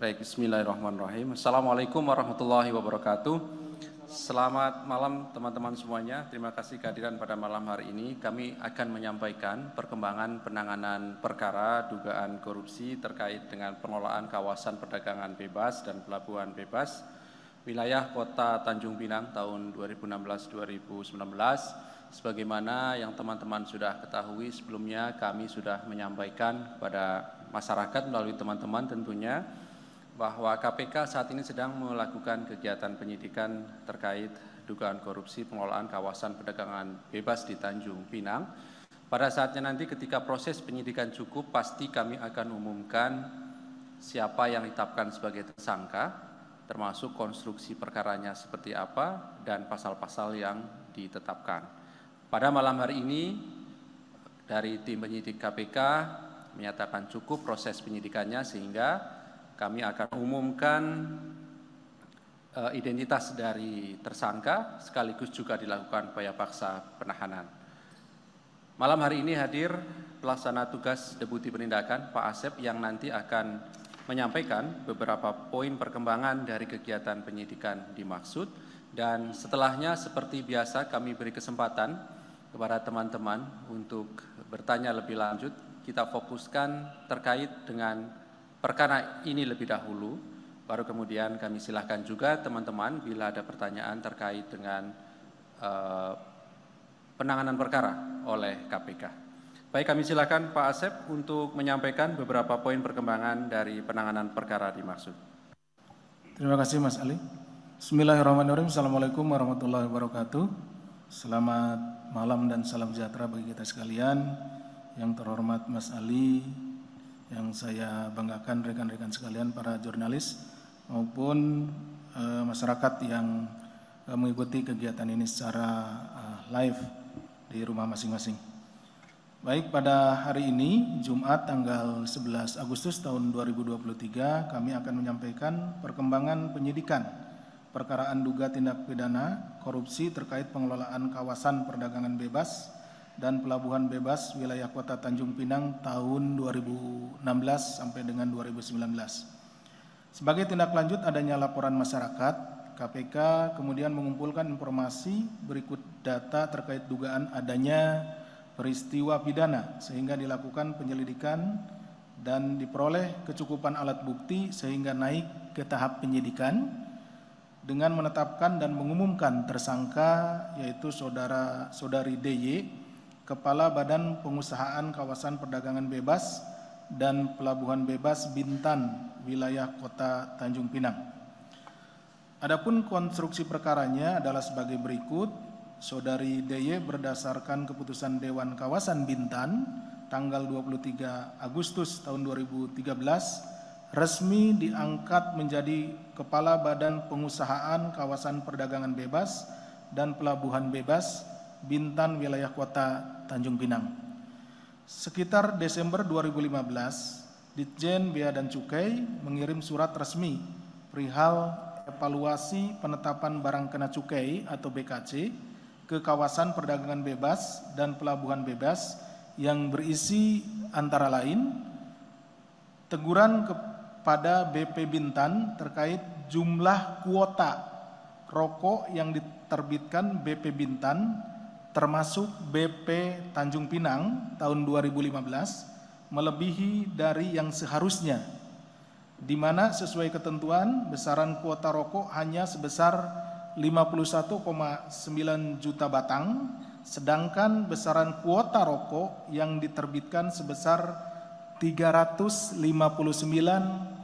Baik, bismillahirrahmanirrahim. Assalamualaikum warahmatullahi wabarakatuh. Selamat malam teman-teman semuanya. Terima kasih kehadiran pada malam hari ini. Kami akan menyampaikan perkembangan penanganan perkara dugaan korupsi terkait dengan pengelolaan kawasan perdagangan bebas dan pelabuhan bebas wilayah Kota Tanjung Pinang tahun 2016-2019. Sebagaimana yang teman-teman sudah ketahui sebelumnya, kami sudah menyampaikan kepada masyarakat melalui teman-teman tentunya bahwa KPK saat ini sedang melakukan kegiatan penyidikan terkait dugaan korupsi pengelolaan kawasan perdagangan bebas di Tanjung Pinang. Pada saatnya nanti ketika proses penyidikan cukup, pasti kami akan umumkan siapa yang ditetapkan sebagai tersangka, termasuk konstruksi perkaranya seperti apa dan pasal-pasal yang ditetapkan. Pada malam hari ini dari tim penyidik KPK menyatakan cukup proses penyidikannya sehingga kami akan umumkan identitas dari tersangka sekaligus juga dilakukan upaya paksa penahanan. Malam hari ini hadir pelaksana tugas Deputi Penindakan Pak Asep yang nanti akan menyampaikan beberapa poin perkembangan dari kegiatan penyidikan dimaksud, dan setelahnya seperti biasa kami beri kesempatan kepada teman-teman untuk bertanya lebih lanjut. Kita fokuskan terkait dengan perkara ini lebih dahulu, baru kemudian kami silahkan juga teman-teman bila ada pertanyaan terkait dengan penanganan perkara oleh KPK. Baik, kami silahkan Pak Asep untuk menyampaikan beberapa poin perkembangan dari penanganan perkara dimaksud. Terima kasih Mas Ali. Bismillahirrahmanirrahim. Assalamualaikum warahmatullahi wabarakatuh. Selamat malam dan salam sejahtera bagi kita sekalian. Yang terhormat Mas Ali, yang saya banggakan rekan-rekan sekalian para jurnalis maupun masyarakat yang mengikuti kegiatan ini secara live di rumah masing-masing. Baik, pada hari ini Jumat tanggal 11 Agustus tahun 2023 kami akan menyampaikan perkembangan penyidikan perkaraan duga tindak pidana korupsi terkait pengelolaan kawasan perdagangan bebas dan pelabuhan bebas wilayah Kota Tanjung Pinang tahun 2016 sampai dengan 2019. Sebagai tindak lanjut adanya laporan masyarakat, KPK kemudian mengumpulkan informasi berikut data terkait dugaan adanya peristiwa pidana sehingga dilakukan penyelidikan dan diperoleh kecukupan alat bukti sehingga naik ke tahap penyidikan dengan menetapkan dan mengumumkan tersangka yaitu saudari DY, Kepala Badan Pengusahaan Kawasan Perdagangan Bebas dan Pelabuhan Bebas Bintan, wilayah Kota Tanjung Pinang. Adapun konstruksi perkaranya adalah sebagai berikut. Saudari DY berdasarkan keputusan Dewan Kawasan Bintan tanggal 23 Agustus tahun 2013 resmi diangkat menjadi Kepala Badan Pengusahaan Kawasan Perdagangan Bebas dan Pelabuhan Bebas Bintan, wilayah Kota Tanjung Pinang. Sekitar Desember 2015, Ditjen Bea dan Cukai mengirim surat resmi perihal evaluasi penetapan barang kena cukai atau BKC ke kawasan perdagangan bebas dan pelabuhan bebas yang berisi antara lain teguran kepada BP Bintan terkait jumlah kuota rokok yang diterbitkan BP Bintan termasuk BP Tanjung Pinang tahun 2015 melebihi dari yang seharusnya, di mana sesuai ketentuan besaran kuota rokok hanya sebesar 51,9 juta batang, sedangkan besaran kuota rokok yang diterbitkan sebesar 359,4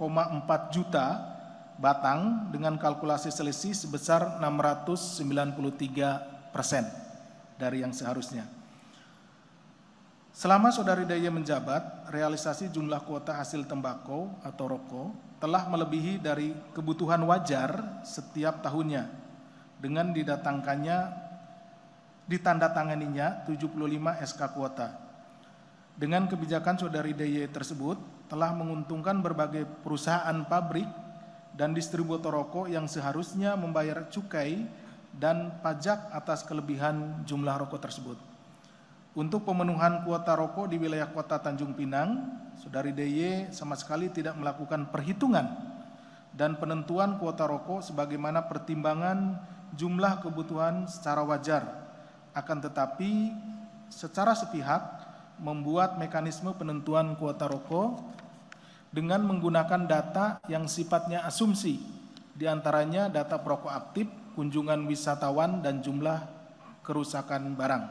juta batang dengan kalkulasi selisih sebesar 693% dari yang seharusnya. Selama saudari DY menjabat, realisasi jumlah kuota hasil tembakau atau rokok telah melebihi dari kebutuhan wajar setiap tahunnya dengan ditandatanganinya 75 SK kuota. Dengan kebijakan saudari DY tersebut telah menguntungkan berbagai perusahaan pabrik dan distributor rokok yang seharusnya membayar cukai dan pajak atas kelebihan jumlah rokok tersebut. Untuk pemenuhan kuota rokok di wilayah Kota Tanjung Pinang, saudari DY sama sekali tidak melakukan perhitungan dan penentuan kuota rokok sebagaimana pertimbangan jumlah kebutuhan secara wajar, akan tetapi secara sepihak membuat mekanisme penentuan kuota rokok dengan menggunakan data yang sifatnya asumsi, diantaranya data perokok aktif, kunjungan wisatawan, dan jumlah kerusakan barang.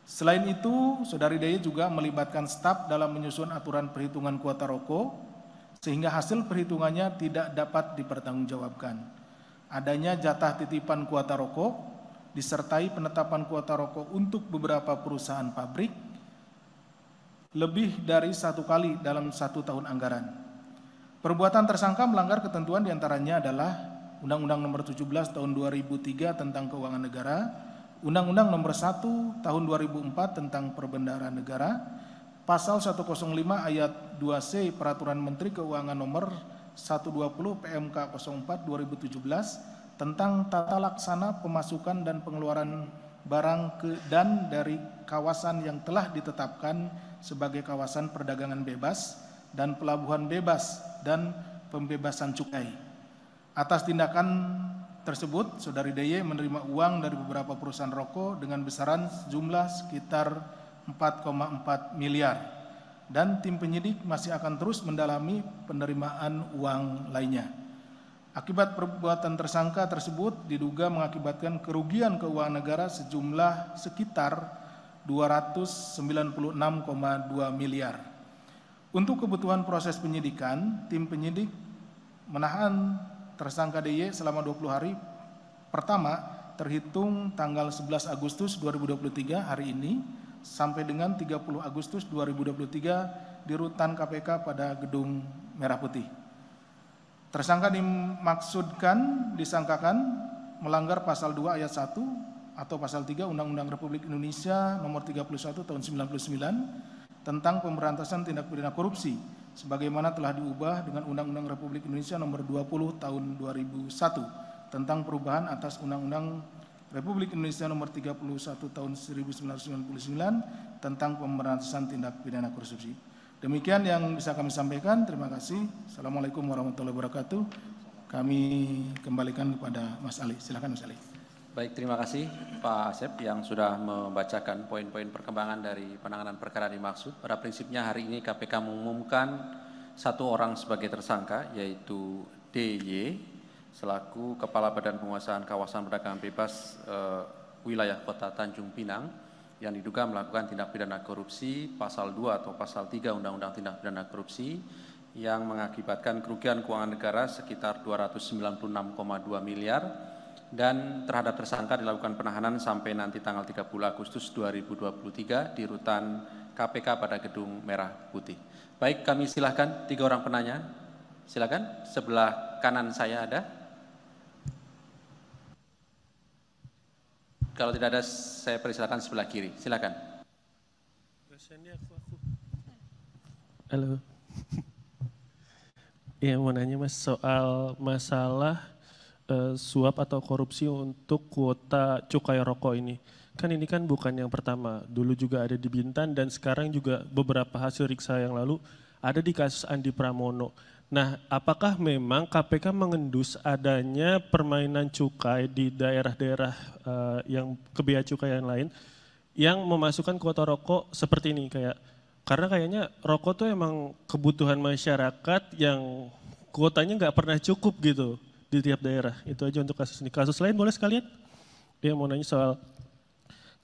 Selain itu, Saudari DY juga melibatkan staf dalam menyusun aturan perhitungan kuota rokok, sehingga hasil perhitungannya tidak dapat dipertanggungjawabkan. Adanya jatah titipan kuota rokok, disertai penetapan kuota rokok untuk beberapa perusahaan pabrik, lebih dari 1 kali dalam 1 tahun anggaran. Perbuatan tersangka melanggar ketentuan diantaranya adalah Undang-Undang Nomor 17 Tahun 2003 tentang Keuangan Negara, Undang-Undang Nomor 1 Tahun 2004 tentang Perbendaharaan Negara, Pasal 105 ayat 2C Peraturan Menteri Keuangan Nomor 120 PMK 04 2017 tentang tata laksana pemasukan dan pengeluaran barang ke dan dari kawasan yang telah ditetapkan sebagai kawasan perdagangan bebas dan pelabuhan bebas dan pembebasan cukai. Atas tindakan tersebut, Saudari DY menerima uang dari beberapa perusahaan rokok dengan besaran jumlah sekitar 4,4 miliar, dan tim penyidik masih akan terus mendalami penerimaan uang lainnya. Akibat perbuatan tersangka tersebut diduga mengakibatkan kerugian keuangan negara sejumlah sekitar 296,2 miliar. Untuk kebutuhan proses penyidikan, tim penyidik menahan tersangka DY selama 20 hari pertama terhitung tanggal 11 Agustus 2023 hari ini sampai dengan 30 Agustus 2023 di rutan KPK pada Gedung Merah Putih. Tersangka disangkakan melanggar pasal 2 ayat 1 atau pasal 3 Undang-Undang Republik Indonesia Nomor 31 Tahun 99 tentang pemberantasan tindak pidana korupsi sebagaimana telah diubah dengan Undang-Undang Republik Indonesia Nomor 20 Tahun 2001 tentang perubahan atas Undang-Undang Republik Indonesia Nomor 31 Tahun 1999 tentang pemberantasan tindak pidana korupsi. Demikian yang bisa kami sampaikan. Terima kasih. Assalamualaikum warahmatullahi wabarakatuh. Kami kembalikan kepada Mas Ali. Silakan Mas Ali. Baik, terima kasih Pak Asep yang sudah membacakan poin-poin perkembangan dari penanganan perkara dimaksud. Pada prinsipnya hari ini KPK mengumumkan 1 orang sebagai tersangka, yaitu DY selaku Kepala Badan Penguasaan Kawasan Perdagangan Bebas wilayah Kota Tanjung Pinang yang diduga melakukan tindak pidana korupsi pasal 2 atau pasal 3 Undang-Undang Tindak Pidana Korupsi yang mengakibatkan kerugian keuangan negara sekitar 296,2 miliar, dan terhadap tersangka dilakukan penahanan sampai nanti tanggal 30 Agustus 2023 di rutan KPK pada Gedung Merah Putih. Baik, kami silahkan 3 orang penanya. Silakan, sebelah kanan saya ada. Kalau tidak ada, saya persilakan sebelah kiri. Silakan. Halo. Ya, mau nanya Mas soal masalah suap atau korupsi untuk kuota cukai rokok ini. Kan ini kan bukan yang pertama. Dulu juga ada di Bintan dan sekarang juga beberapa hasil riksa yang lalu ada di kasus Andi Pramono. Nah, apakah memang KPK mengendus adanya permainan cukai di daerah-daerah yang bea cukai yang lain yang memasukkan kuota rokok seperti ini, karena kayaknya rokok tuh emang kebutuhan masyarakat yang kuotanya nggak pernah cukup gitu di tiap daerah. Itu aja untuk kasus ini. Kasus lain boleh sekalian? Dia mau nanya soal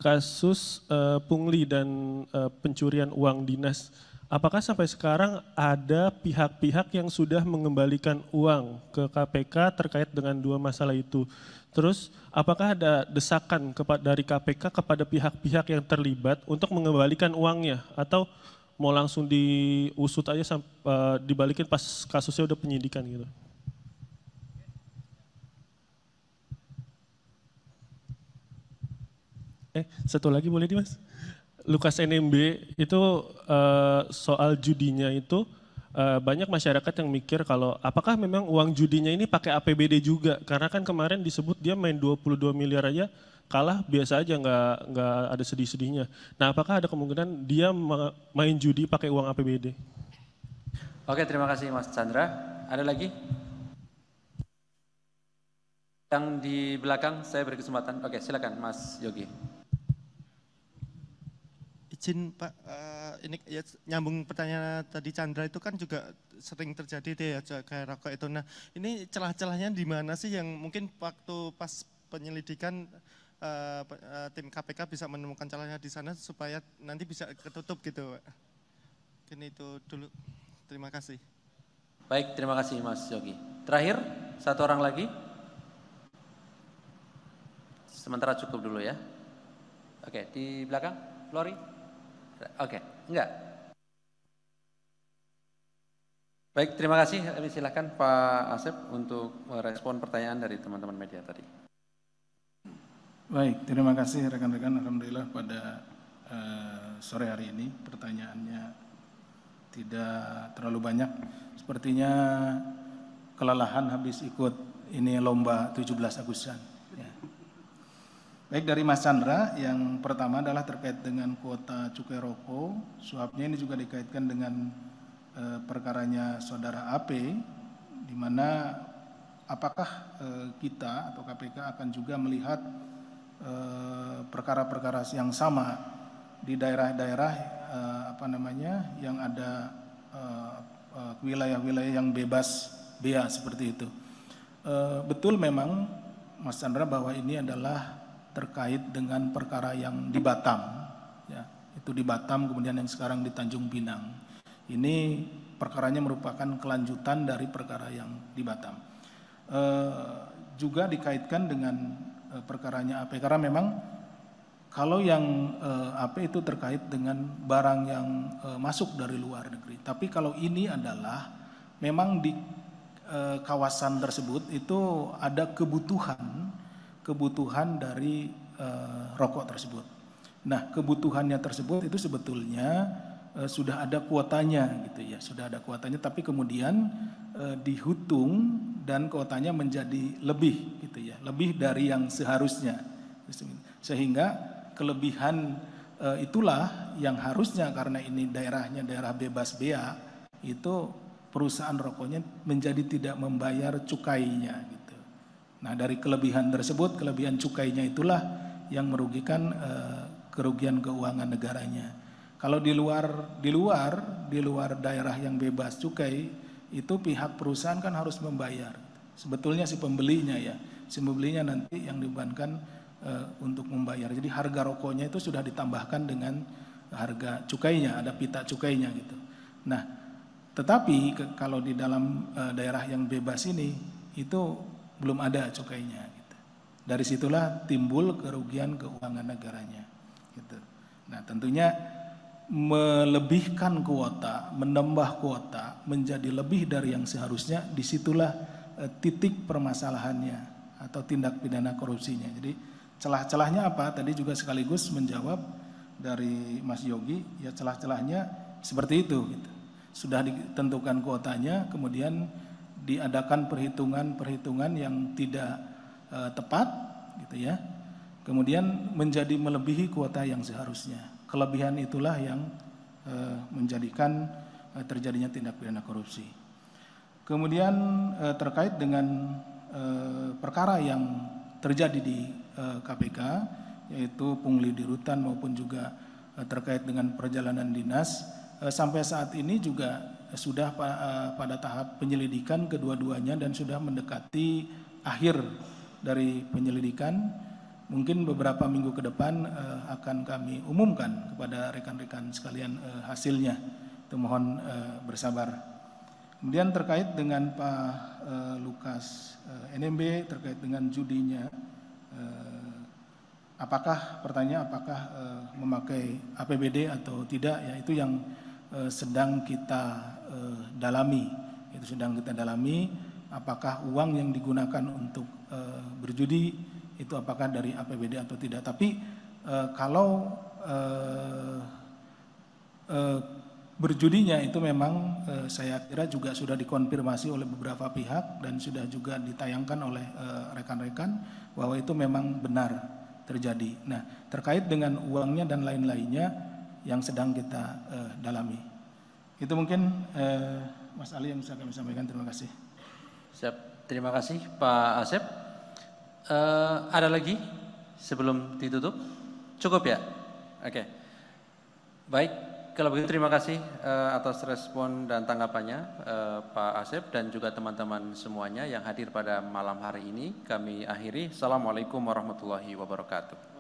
kasus pungli dan pencurian uang dinas. Apakah sampai sekarang ada pihak-pihak yang sudah mengembalikan uang ke KPK terkait dengan 2 masalah itu? Terus apakah ada desakan dari KPK kepada pihak-pihak yang terlibat untuk mengembalikan uangnya? Atau mau langsung diusut aja dibalikin pas kasusnya udah penyidikan gitu? Satu lagi boleh Mas? Lukas NMB itu soal judinya itu banyak masyarakat yang mikir kalau apakah memang uang judinya ini pakai APBD juga, karena kan kemarin disebut dia main 22 miliar aja kalah biasa aja, nggak ada sedih-sedihnya. Nah, apakah ada kemungkinan dia main judi pakai uang APBD? Oke, terima kasih Mas Chandra. Ada lagi? Yang di belakang saya beri kesempatan. Oke, silakan Mas Yogi. Izin Pak, ini ya, nyambung pertanyaan tadi Chandra itu kan juga sering terjadi deh ya cukai rokok itu. Nah ini celah-celahnya di mana sih yang mungkin waktu pas penyelidikan tim KPK bisa menemukan celahnya di sana supaya nanti bisa ketutup gitu Pak. Mungkin itu dulu, terima kasih. Baik, terima kasih Mas Yogi. Terakhir, satu orang lagi. Sementara cukup dulu ya. Oke, di belakang, Flori. Oke, enggak. Baik, terima kasih. Silakan Pak Asep untuk merespon pertanyaan dari teman-teman media tadi. Baik, terima kasih rekan-rekan. Alhamdulillah pada sore hari ini pertanyaannya tidak terlalu banyak. Sepertinya kelelahan habis ikut ini lomba 17 Agustusan. Ya. Baik, dari Mas Chandra, yang pertama adalah terkait dengan kuota cukai rokok. Suapnya ini juga dikaitkan dengan perkaranya saudara AP, di mana apakah kita atau KPK akan juga melihat perkara-perkara yang sama di daerah-daerah yang ada wilayah-wilayah yang bebas bea seperti itu. Betul memang Mas Chandra bahwa ini adalah terkait dengan perkara yang di Batam, ya, itu di Batam kemudian yang sekarang di Tanjung Pinang. Ini perkaranya merupakan kelanjutan dari perkara yang di Batam. Juga dikaitkan dengan perkaranya AP karena memang kalau yang AP itu terkait dengan barang yang masuk dari luar negeri. Tapi kalau ini adalah memang di kawasan tersebut itu ada kebutuhan dari rokok tersebut. Nah, kebutuhannya tersebut itu sebetulnya sudah ada kuotanya gitu ya, sudah ada kuotanya tapi kemudian dihitung dan kuotanya menjadi lebih gitu ya, lebih dari yang seharusnya. Sehingga kelebihan itulah yang harusnya karena ini daerahnya daerah bebas bea, itu perusahaan rokoknya menjadi tidak membayar cukainya gitu. Nah, dari kelebihan tersebut, kelebihan cukainya itulah yang merugikan kerugian keuangan negaranya. Kalau di luar daerah yang bebas cukai, itu pihak perusahaan kan harus membayar. Sebetulnya si pembelinya ya, si pembelinya nanti yang dibebankan untuk membayar. Jadi harga rokoknya itu sudah ditambahkan dengan harga cukainya, ada pita cukainya gitu. Nah, tetapi kalau di dalam daerah yang bebas ini itu belum ada cukainya gitu. Dari situlah timbul kerugian keuangan negaranya gitu. Nah, tentunya melebihkan kuota, menambah kuota menjadi lebih dari yang seharusnya, disitulah titik permasalahannya atau tindak pidana korupsinya. Jadi celah-celahnya apa? Tadi juga sekaligus menjawab dari Mas Yogi, ya celah-celahnya seperti itu gitu. Sudah ditentukan kuotanya, kemudian diadakan perhitungan yang tidak tepat gitu ya. Kemudian menjadi melebihi kuota yang seharusnya. Kelebihan itulah yang menjadikan terjadinya tindak pidana korupsi. Kemudian terkait dengan perkara yang terjadi di KPK, yaitu pungli di rutan maupun juga terkait dengan perjalanan dinas, sampai saat ini juga sudah pada tahap penyelidikan kedua-duanya dan sudah mendekati akhir dari penyelidikan. Mungkin beberapa minggu ke depan akan kami umumkan kepada rekan-rekan sekalian hasilnya. Itu mohon bersabar. Kemudian terkait dengan Pak Lukas NMB terkait dengan judinya, apakah memakai APBD atau tidak, ya itu yang sedang kita dalami. Itu sedang kita dalami apakah uang yang digunakan untuk berjudi itu apakah dari APBD atau tidak. Tapi kalau berjudinya itu memang saya kira juga sudah dikonfirmasi oleh beberapa pihak dan sudah juga ditayangkan oleh rekan-rekan bahwa itu memang benar terjadi. Nah, terkait dengan uangnya dan lain-lainnya yang sedang kita dalami. Itu mungkin Mas Ali yang bisa kami sampaikan. Terima kasih. Siap, terima kasih Pak Asep. Ada lagi sebelum ditutup? Cukup ya? Oke. Baik, kalau begitu terima kasih atas respon dan tanggapannya Pak Asep dan juga teman-teman semuanya yang hadir pada malam hari ini. Kami akhiri. Assalamualaikum warahmatullahi wabarakatuh.